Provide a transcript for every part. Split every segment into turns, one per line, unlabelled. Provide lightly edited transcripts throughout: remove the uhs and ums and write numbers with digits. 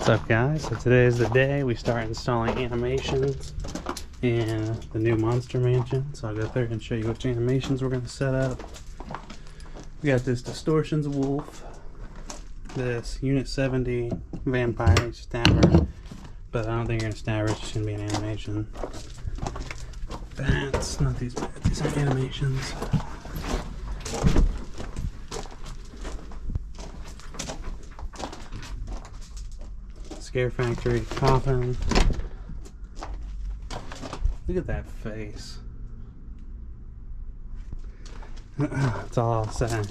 What's up, guys? So today is the day we start installing animations in the new Monster Mansion. So I'll go through and show you which animations we're going to set up. We got this Distortions wolf, this Unit 70 vampire stabber, but I don't think you're going to stab her, it's just going to be an animation. That's not these bad, these aren't animations. Scarefactory, Coffin. Look at that face. That's all I'll say.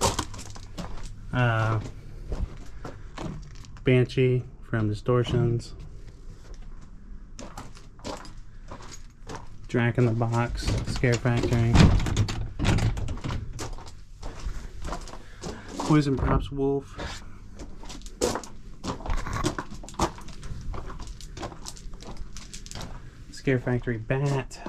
Banshee from Distortions. Jack in the Box, Scarefactory. Poison Props Wolf. Scarefactory Bat.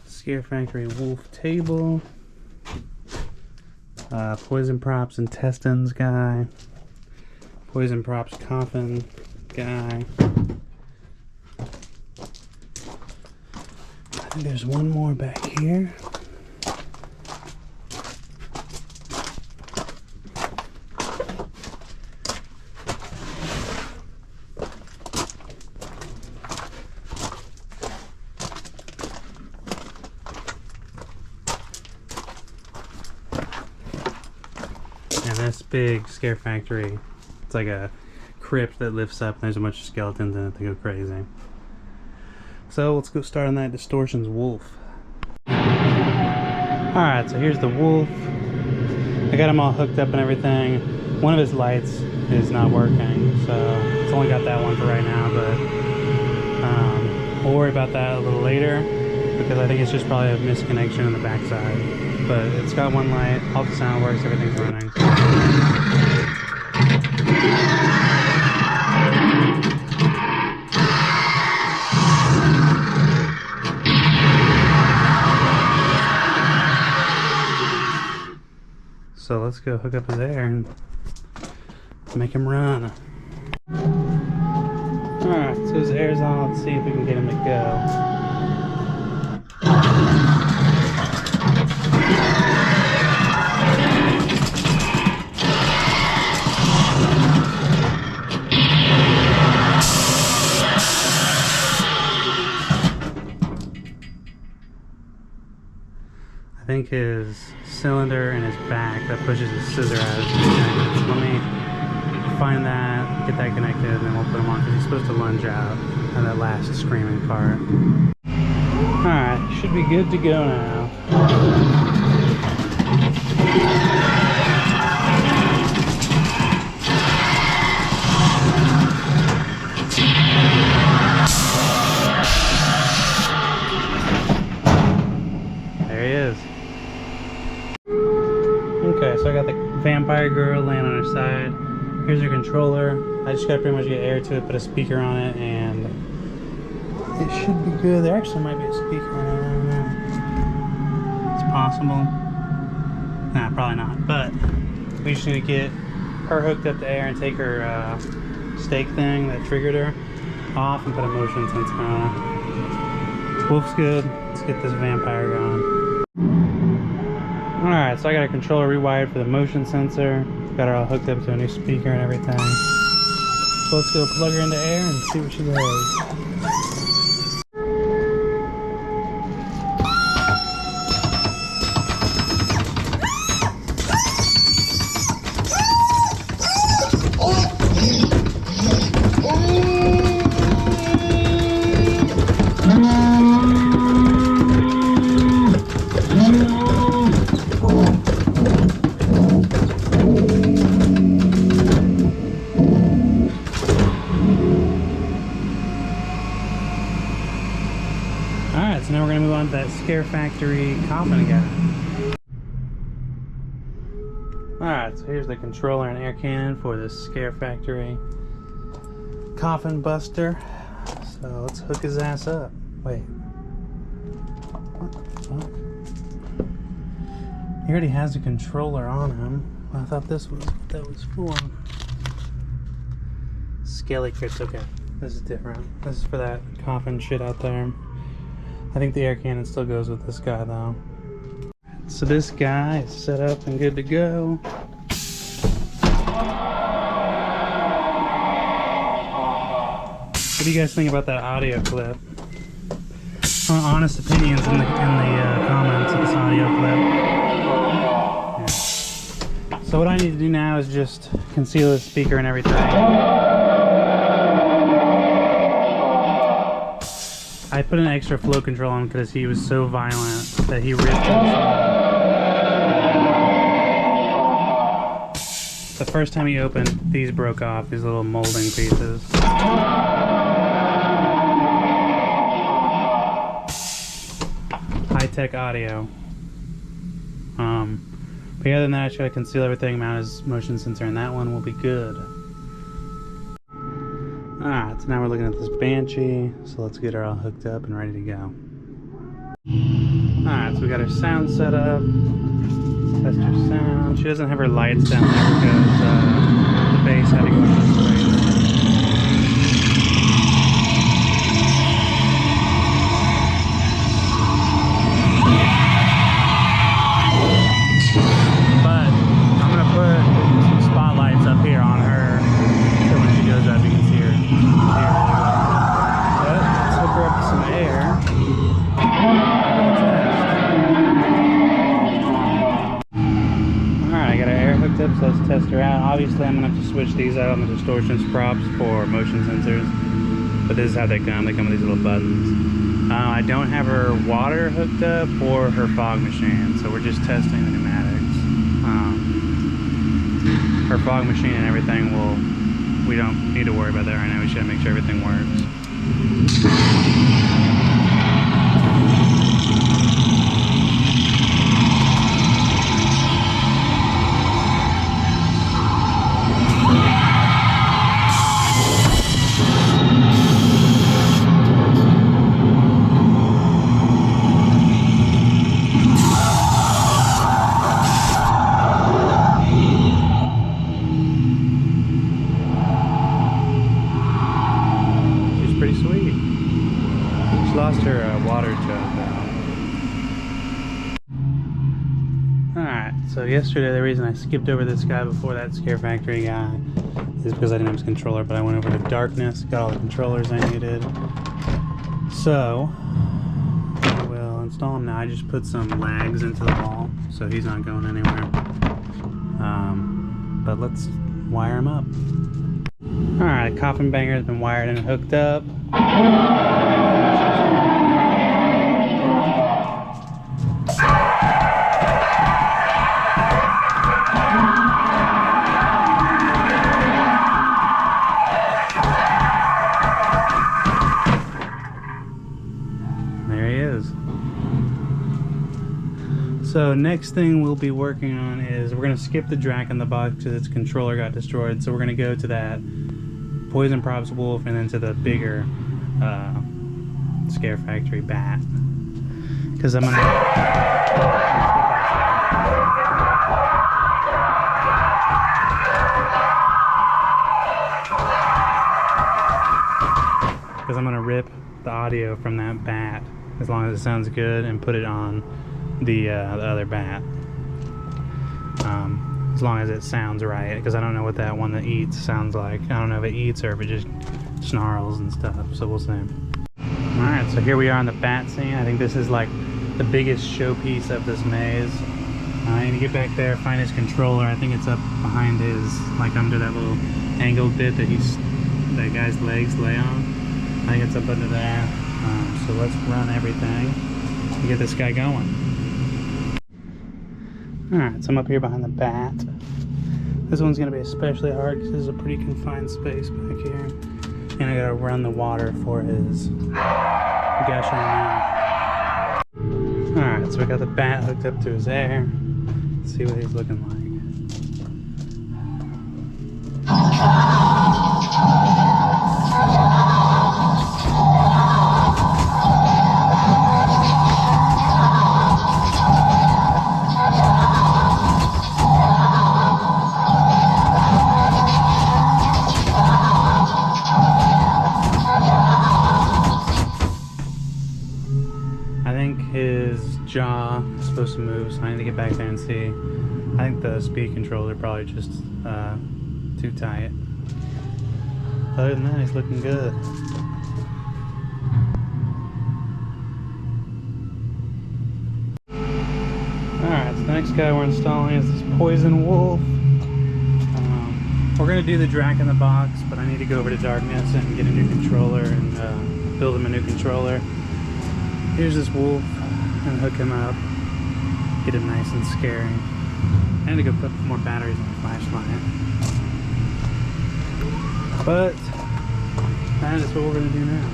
Scarefactory Wolf Table. Poison Props Intestines guy. Poison Props Coffin guy. I think there's one more back here. And this big Scarefactory, it's like a crypt that lifts up and there's a bunch of skeletons in it that go crazy. So let's go start on that Distortions wolf. Alright, so here's the wolf. I got him all hooked up and everything. One of his lights is not working, so it's only got that one for right now, but we'll worry about that a little later because I think it's just probably a misconnection in the backside. But it's got one light, all the sound works, everything's running. So let's go hook up his air and make him run. Alright, so his air's on, let's see if we can get him to go. I think his cylinder and his back that pushes his scissor out is disconnected. So let me find that, get that connected, and then we'll put him on because he's supposed to lunge out of that last screaming part. Alright, should be good to go now. There he is. Okay, so I got the vampire girl laying on her side. Here's her controller. I just gotta pretty much get air to it, put a speaker on it, and it should be good. There actually might be a speaker on it. I don't know. It's possible. Nah, probably not. But we just need to get her hooked up to air and take her stake thing that triggered her off and put a motion sensor on her. Wolf's good. Let's get this vampire going. Alright, so I got a controller rewired for the motion sensor. Got her all hooked up to a new speaker and everything. So let's go plug her into air and see what she does. Alright, so now we're going to move on to that Scarefactory Coffin guy. Alright, so here's the controller and air cannon for this Scarefactory Coffin Buster. So let's hook his ass up. Wait. What the fuck? He already has a controller on him. I thought this was what that was for. Scaly Crypt, okay. This is different. This is for that Coffin shit out there. I think the air cannon still goes with this guy though. So this guy is set up and good to go. What do you guys think about that audio clip? Honest opinions in the comments of this audio clip. Yeah. So what I need to do now is just conceal the speaker and everything. I put an extra flow control on because he was so violent that he ripped himself. The first time he opened, these broke off, these little molding pieces. High-tech audio. But other than that, I try to conceal everything, mount his motion sensor, and that one will be good. Alright, so now we're looking at this Banshee, so let's get her all hooked up and ready to go. Alright, so we got her sound set up. Test her sound. She doesn't have her lights down there because the bass had to go this way. So let's test her out. Obviously I'm going to have to switch these out on the Distortions props for motion sensors, but this is how they come with these little buttons. I don't have her water hooked up or her fog machine, so we're just testing the pneumatics. Her fog machine and everything we don't need to worry about that right now. We should make sure everything works. Lost her water jug though. Alright, so yesterday the reason I skipped over this guy before that Scarefactory guy is because I didn't have his controller, but I went over to Darkness, got all the controllers I needed. So, I will install him now. I just put some lags into the wall, so he's not going anywhere. But let's wire him up. Alright, Coffin banger has been wired and hooked up. There he is. So next thing we'll be working on is we're going to skip the Drac in the box because its controller got destroyed. So we're going to go to that Poison Props Wolf and then to the bigger Scarefactory bat. Because I'm going to... Because I'm going to rip the audio from that bat as long as it sounds good and put it on the other bat. As long as it sounds right, because I don't know what that one that eats sounds like. I don't know if it eats or if it just snarls and stuff, so we'll see. Alright, so here we are on the bat scene. I think this is like the biggest showpiece of this maze. I need to get back there, find his controller. I think it's up behind his, like under that little angled bit that that guy's legs lay on. I think it's up under that. So let's run everything and get this guy going. Alright, so I'm up here behind the bat. This one's going to be especially hard because this is a pretty confined space back here. And I gotta run the water for his gushing out. Alright, so we got the bat hooked up to his air. Let's see what he's looking like. jaw is supposed to move, so I need to get back there and see. I think the speed controls are probably just too tight. Other than that, he's looking good. Alright, so the next guy we're installing is this Poison Wolf. We're going to do the Drac in the box, but I need to go over to Darkness and get a new controller and build him a new controller. Here's this wolf, and hook him up, get him nice and scary. I need to go put more batteries in the flashlight. But that is what we're going to do now.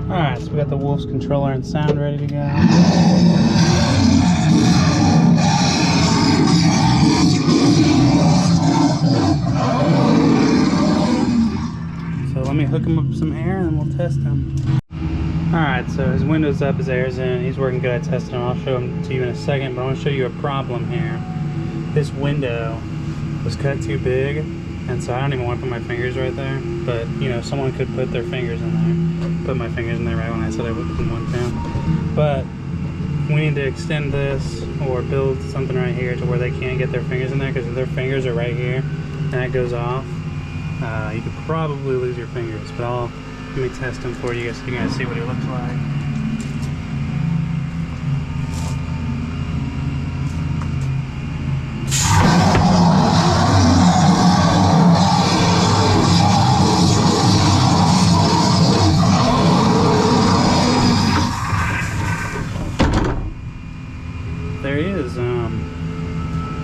Alright, so we got the wolf's controller and sound ready to go. So let me hook him up with some air and then we'll test him. Alright, so his window's up, his air's in, he's working good. I tested him. I'll show him to you in a second, but I want to show you a problem here. This window was cut too big, and so I don't even want to put my fingers right there, but you know, someone could put their fingers in there. Put my fingers in there right when I said I didn't want to. But we need to extend this or build something right here to where they can't get their fingers in there, because if their fingers are right here and that goes off, you could probably lose your fingers. But let me test him for you guys so you guys see what he looks like. There he is.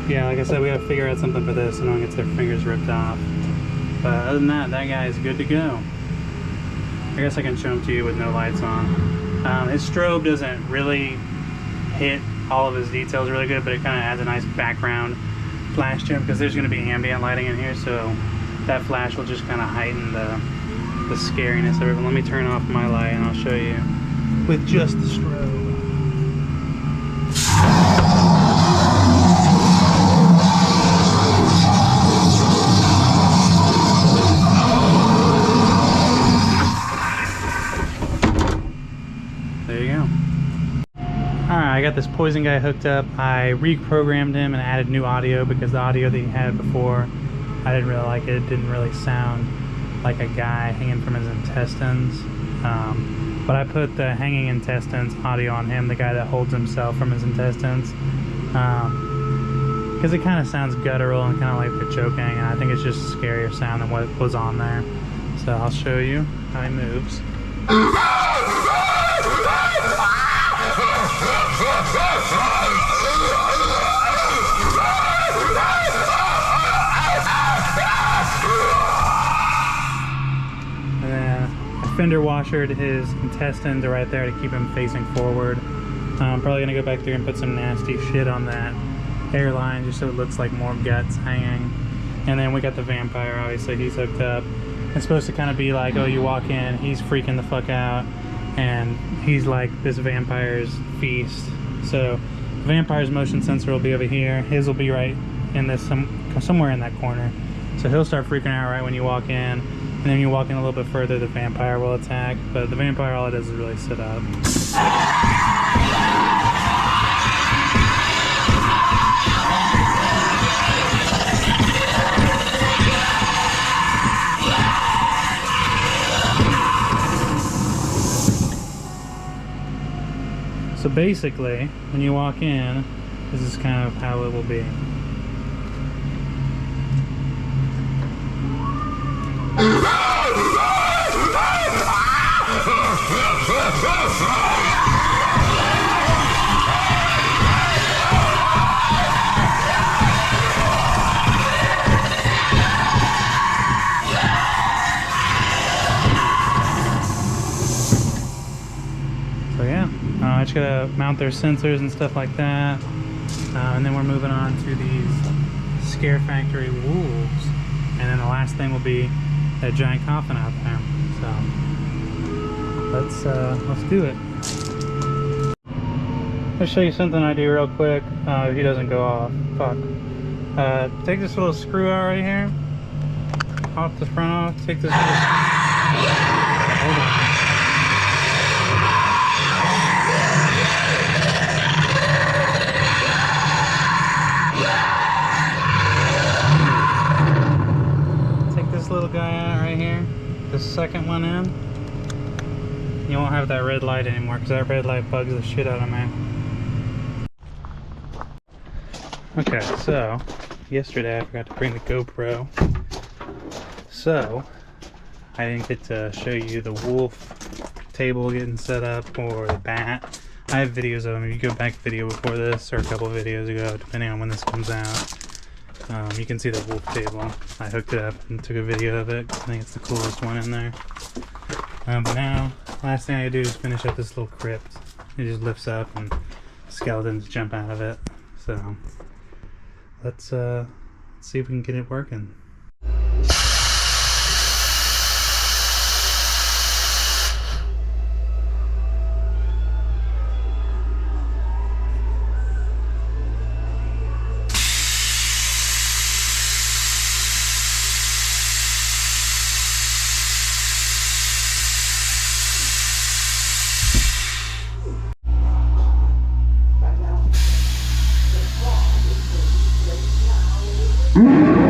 Yeah, like I said, we gotta figure out something for this so no one gets their fingers ripped off. But other than that, that guy is good to go. I guess I can show him to you with no lights on. His strobe doesn't really hit all of his details really good, but it kind of adds a nice background flash to him because there's going to be ambient lighting in here, so that flash will just kind of heighten the scariness of it. But let me turn off my light and I'll show you with just the strobe. There you go. Alright, I got this poison guy hooked up. I reprogrammed him and added new audio because the audio that he had before, I didn't really like it. It didn't really sound like a guy hanging from his intestines. But I put the hanging intestines audio on him, the guy that holds himself from his intestines. Because it kind of sounds guttural and kind of like they're choking, and I think it's just a scarier sound than what was on there. So I'll show you how he moves. And then I fender washered his intestines right there to keep him facing forward. I'm probably gonna go back through and put some nasty shit on that hairline just so it looks like more guts hanging. And then we got the vampire, obviously he's hooked up. It's supposed to kind of be like, oh, you walk in, he's freaking the fuck out, and he's like this vampire's feast. So the vampire's motion sensor will be over here, his will be right in this somewhere in that corner. So he'll start freaking out right when you walk in, and then you walk in a little bit further, the vampire will attack. But the vampire, all it does is really sit up. So basically, when you walk in, this is kind of how it will be. So yeah, I just gotta mount their sensors and stuff like that, and then we're moving on to these Scarefactory wolves, and then the last thing will be that giant coffin out there. So let's do it. I'll show you something I do real quick. If he doesn't go off, fuck. Take this little screw out right here, off the front off. Take this little Hold on. Take this little guy out right here. The second one in. You won't have that red light anymore because that red light bugs the shit out of me. Okay, so yesterday I forgot to bring the GoPro. So I didn't get to show you the wolf table getting set up or the bat. I have videos of them. If you go back a video before this or a couple of videos ago, depending on when this comes out, you can see the wolf table. I hooked it up and took a video of it. I think it's the coolest one in there. But now, last thing I do is finish up this little crypt. It just lifts up and skeletons jump out of it. So let's see if we can get it working.
Mm-hmm.